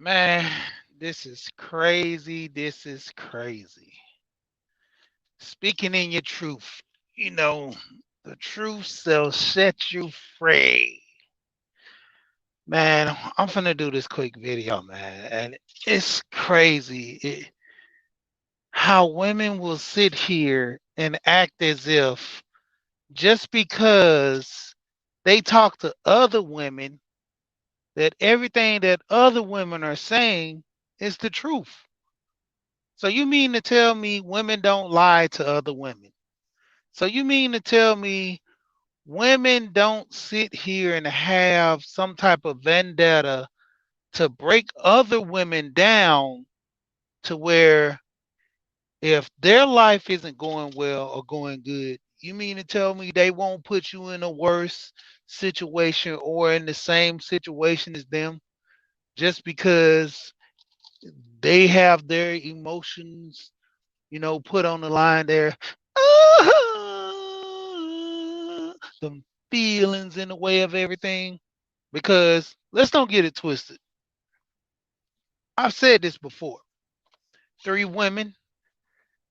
Man, this is crazy. This is crazy. Speaking in your truth, you know, the truth shall set you free. Man, I'm finna do this quick video, man. And it's crazy how women will sit here and act as if just because they talk to other women, that everything that other women are saying is the truth. So you mean to tell me women don't lie to other women? So you mean to tell me women don't sit here and have some type of vendetta to break other women down to where if their life isn't going well or going good, you mean to tell me they won't put you in a worse situation or in the same situation as them just because they have their emotions, put on the line there. The feelings in the way of everything. Because let's don't get it twisted. I've said this before. Three women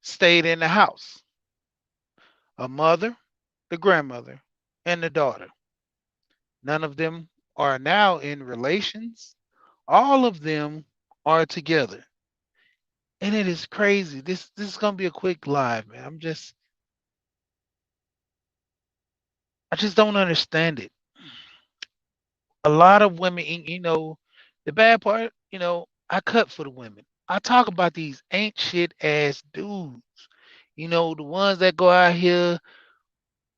stayed in the house: a mother, the grandmother, and the daughter. None of them are now in relations. All of them are together. And it is crazy. This is gonna be a quick live, man. I just don't understand it. A lot of women, the bad part, I cut for the women. I talk about these ain't shit ass dudes. The ones that go out here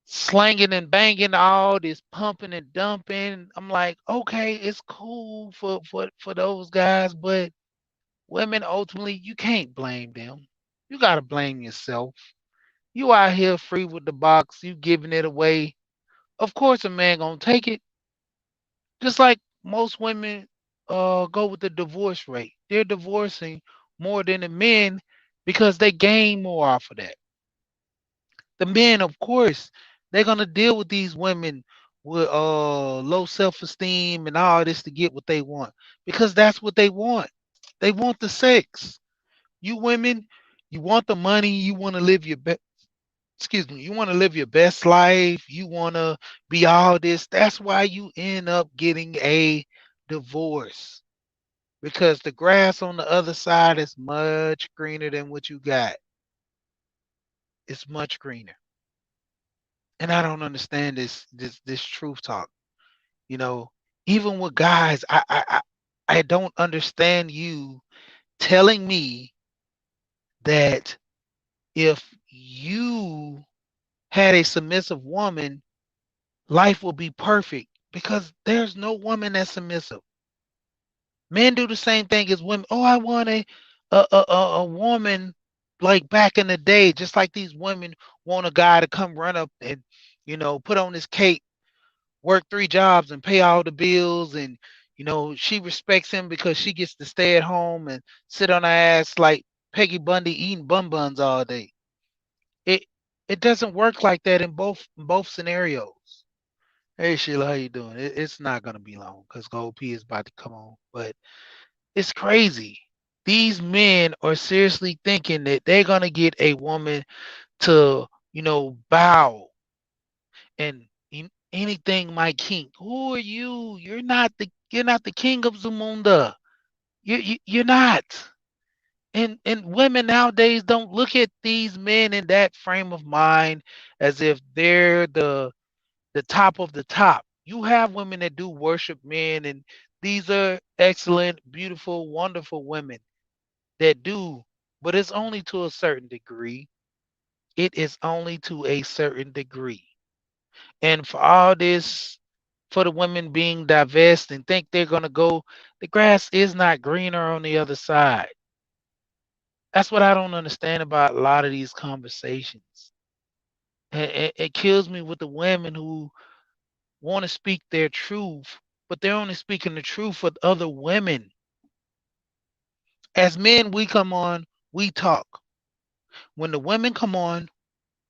slanging and banging all this pumping and dumping. I'm like, okay, it's cool for those guys, but women ultimately you can't blame them. You gotta blame yourself. You out here free with the box, you giving it away. Of course a man gonna take it. Just like most women go with the divorce rate. They're divorcing more than the men because they gain more off of that. The men, of course, they're gonna deal with these women with low self-esteem and all this to get what they want because that's what they want. They want the sex. You women, you want the money. You want to live your best. Excuse me. You want to live your best life. You want to be all this. That's why you end up getting a divorce because the grass on the other side is much greener than what you got. It's much greener. And I don't understand this truth talk. You know, even with guys, I don't understand you telling me that if you had a submissive woman, life will be perfect because there's no woman that's submissive. Men do the same thing as women. Oh, I want a woman like back in the day, just like these women want a guy to come run up and put on his cape, work three jobs and pay all the bills, and she respects him because she gets to stay at home and sit on her ass like Peggy Bundy eating bun buns all day. It it doesn't work like that in both scenarios. Hey Sheila, how you doing? It's not gonna be long because Gold P is about to come on, but it's crazy. These men are seriously thinking that they're gonna get a woman to bow and anything my king. Who are you? You're not the king of Zamunda. You're not. And women nowadays don't look at these men in that frame of mind as if they're the top of the top. You have women that do worship men, and these are excellent, beautiful, wonderful women that do, but it's only to a certain degree. It is only to a certain degree. And for all this, for the women being divest and think they're going to go, the grass is not greener on the other side. That's what I don't understand about a lot of these conversations. It kills me with the women who want to speak their truth, but they're only speaking the truth with other women. As men, we come on, we talk. When the women come on,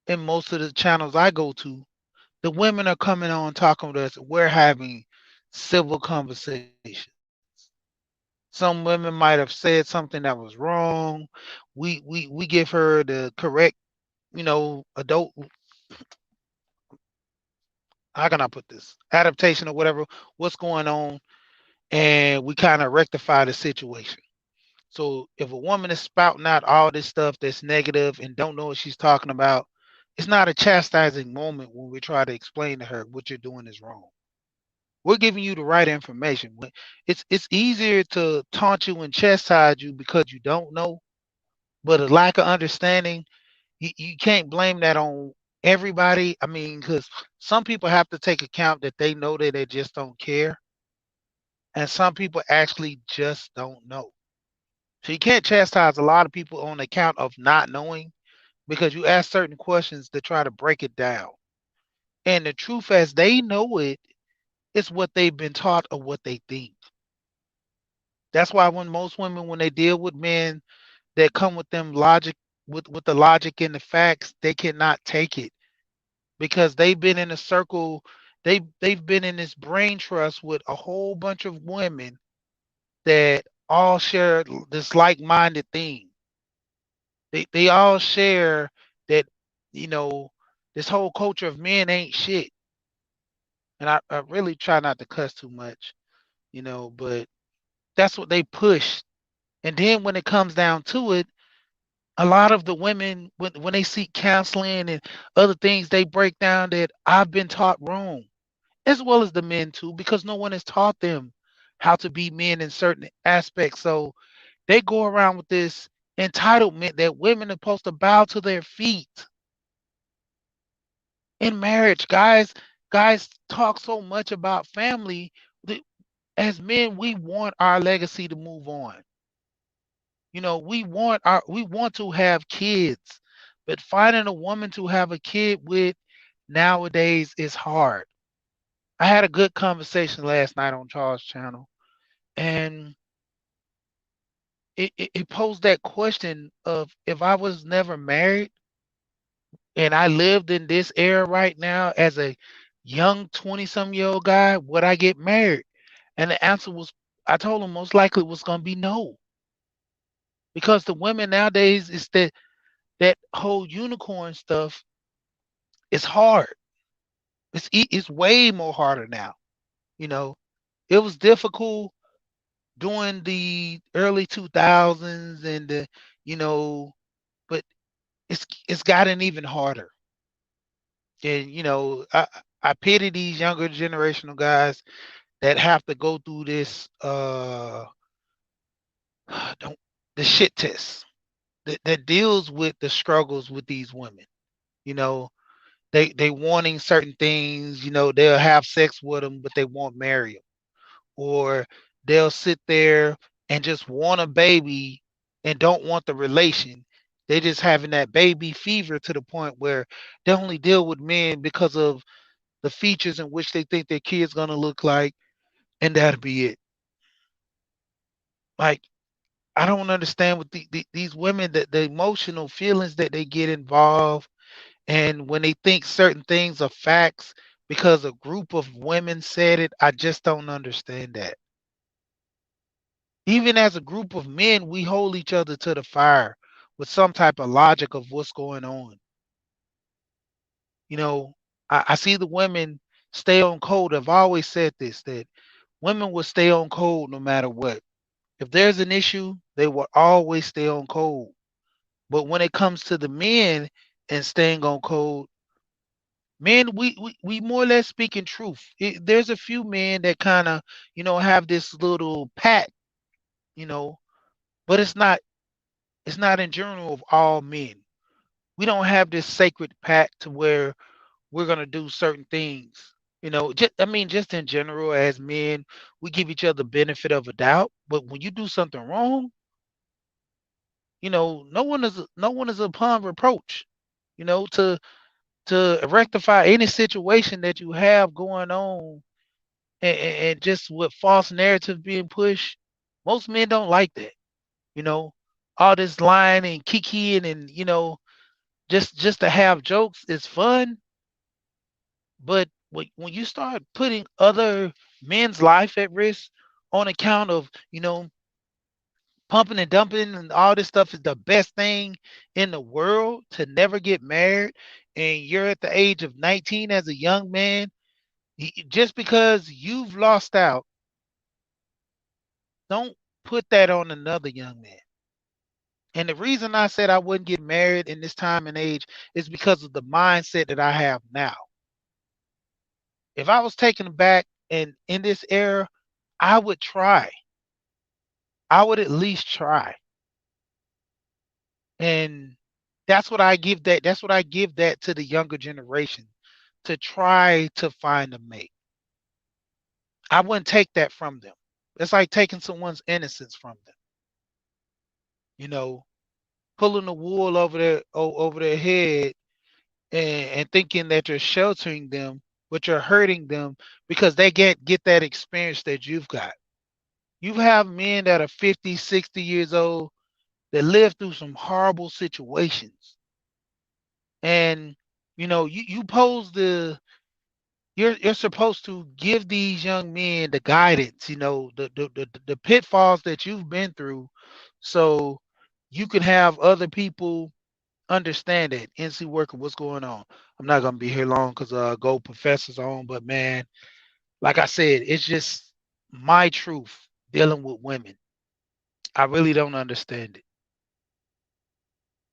in most of the channels I go to, the women are coming on talking with us. We're having civil conversations. Some women might have said something that was wrong. We give her the correct, adult, how can I put this? Adaptation or whatever, what's going on, and we kind of rectify the situation. So if a woman is spouting out all this stuff that's negative and don't know what she's talking about, it's not a chastising moment when we try to explain to her what you're doing is wrong. We're giving you the right information. It's easier to taunt you and chastise you because you don't know, but a lack of understanding, you can't blame that on everybody. I mean, because some people have to take account that they know that they just don't care, and some people actually just don't know. So you can't chastise a lot of people on account of not knowing because you ask certain questions to try to break it down. And the truth, as they know it, is what they've been taught or what they think. That's why when most women, when they deal with men that come with them logic, with the logic and the facts, they cannot take it because they've been in a circle. They've been in this brain trust with a whole bunch of women that all share this like-minded thing. They all share that, you know, this whole culture of men ain't shit. And I really try not to cuss too much, but that's what they push. And then when it comes down to it, a lot of the women, when they seek counseling and other things, they break down that I've been taught wrong, as well as the men too, because no one has taught them how to be men in certain aspects. So they go around with this entitlement that women are supposed to bow to their feet. In marriage, guys talk so much about family that as men, we want our legacy to move on. We want to have kids, but finding a woman to have a kid with nowadays is hard. I had a good conversation last night on Charles' channel, and it posed that question of if I was never married and I lived in this era right now as a young 20-some-year-old guy, would I get married? And the answer was, I told him most likely was going to be no, because the women nowadays is that whole unicorn stuff is hard. It's way more harder now. You know, it was difficult during the early 2000s and you know, but it's gotten even harder. And I pity these younger generational guys that have to go through this don't the shit test that deals with the struggles with these women. You know, they wanting certain things. They'll have sex with them, but they won't marry them, or they'll sit there and just want a baby and don't want the relation. They just having that baby fever to the point where they only deal with men because of the features in which they think their kid's gonna look like, and that'll be it. Like, I don't understand with these women, that the emotional feelings that they get involved, and when they think certain things are facts because a group of women said it. I just don't understand that. Even as a group of men, we hold each other to the fire with some type of logic of what's going on. You know, I see the women stay on code. I've always said this, that women will stay on code no matter what. If there's an issue, they will always stay on code. But when it comes to the men and staying on code, men, we more or less speaking truth. There's a few men that kind of, have this little pat, you know, but it's not in general of all men. We don't have this sacred pact to where we're gonna do certain things. Just in general, as men, we give each other benefit of a doubt. But when you do something wrong, no one is upon reproach. To rectify any situation that you have going on, and just with false narrative being pushed, most men don't like that. You know, all this lying and kikiing and just to have jokes is fun, but when you start putting other men's life at risk on account of Pumping and dumping and all this stuff is the best thing in the world to never get married, and you're at the age of 19 as a young man, just because you've lost out, don't put that on another young man. And the reason I said I wouldn't get married in this time and age is because of the mindset that I have now. If I was taken back and in this era, I would try. I would at least try. And that's what I give that to the younger generation, to try to find a mate. I wouldn't take that from them. It's like taking someone's innocence from them. You know, pulling the wool over their head, and thinking that you're sheltering them, but you're hurting them because they get that experience that you've got. You have men that are 50, 60 years old that live through some horrible situations. And you pose the you're supposed to give these young men the guidance, the pitfalls that you've been through, so you can have other people understand it. NC Worker, what's going on? I'm not gonna be here long because Go Professor's on, but man, like I said, it's just my truth dealing with women. I really don't understand it.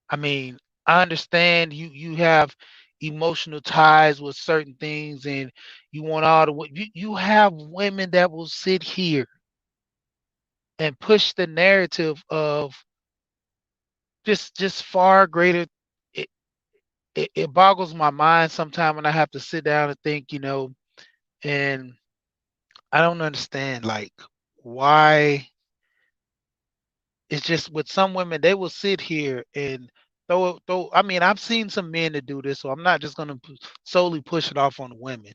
I mean, I understand you have emotional ties with certain things, and you want all the you have women that will sit here and push the narrative of just far greater. It, it boggles my mind sometimes when I have to sit down and think, and I don't understand like why. It's just with some women, they will sit here and throw. I mean, I've seen some men that do this, so I'm not just gonna solely push it off on the women.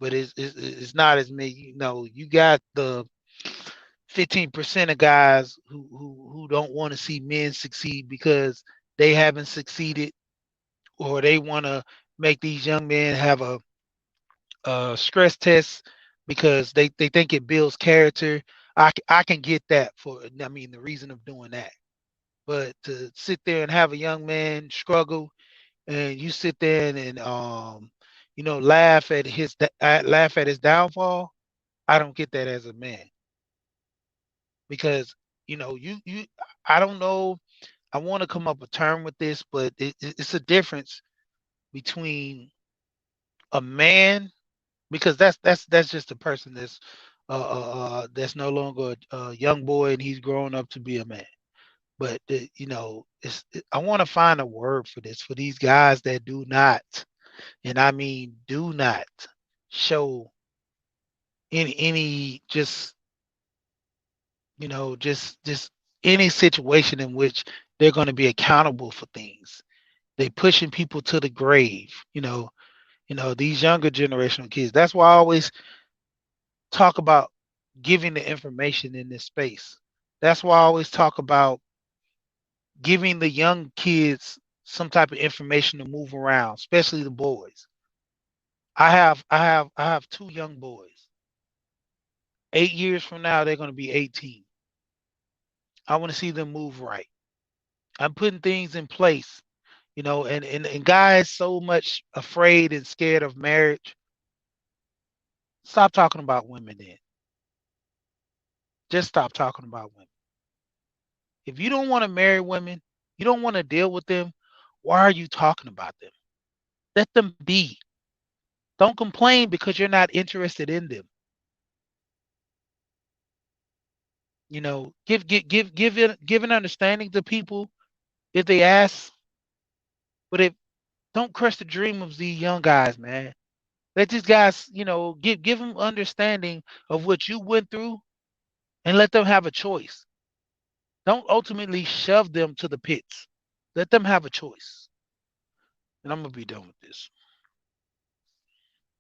But it's not as many. You got the 15% of guys who don't want to see men succeed because they haven't succeeded, or they want to make these young men have a stress test because they think it builds character. I can get that for, I mean, the reason of doing that. But to sit there and have a young man struggle, and you sit there and laugh at his downfall, I don't get that as a man. Because you I don't know, I want to come up a term with this, but it's a difference between a man, because that's just a person that's no longer a young boy and he's growing up to be a man. But I want to find a word for this, for these guys that do not, and I mean do not, show any just any situation in which they're going to be accountable for things. They pushing people to the grave. These younger generational kids. That's why I always talk about giving the information in this space. That's why I always talk about giving the young kids some type of information to move around, especially the boys. I have two young boys. 8 years from now, they're going to be 18. I want to see them move right. I'm putting things in place, and guys so much afraid and scared of marriage. Stop talking about women then. Just stop talking about women. If you don't want to marry women, you don't want to deal with them, why are you talking about them? Let them be. Don't complain because you're not interested in them. Give an understanding to people if they ask, but if don't crush the dream of these young guys, man. Let these guys, give them understanding of what you went through, and let them have a choice. Don't ultimately shove them to the pits. Let them have a choice. And I'm gonna be done with this.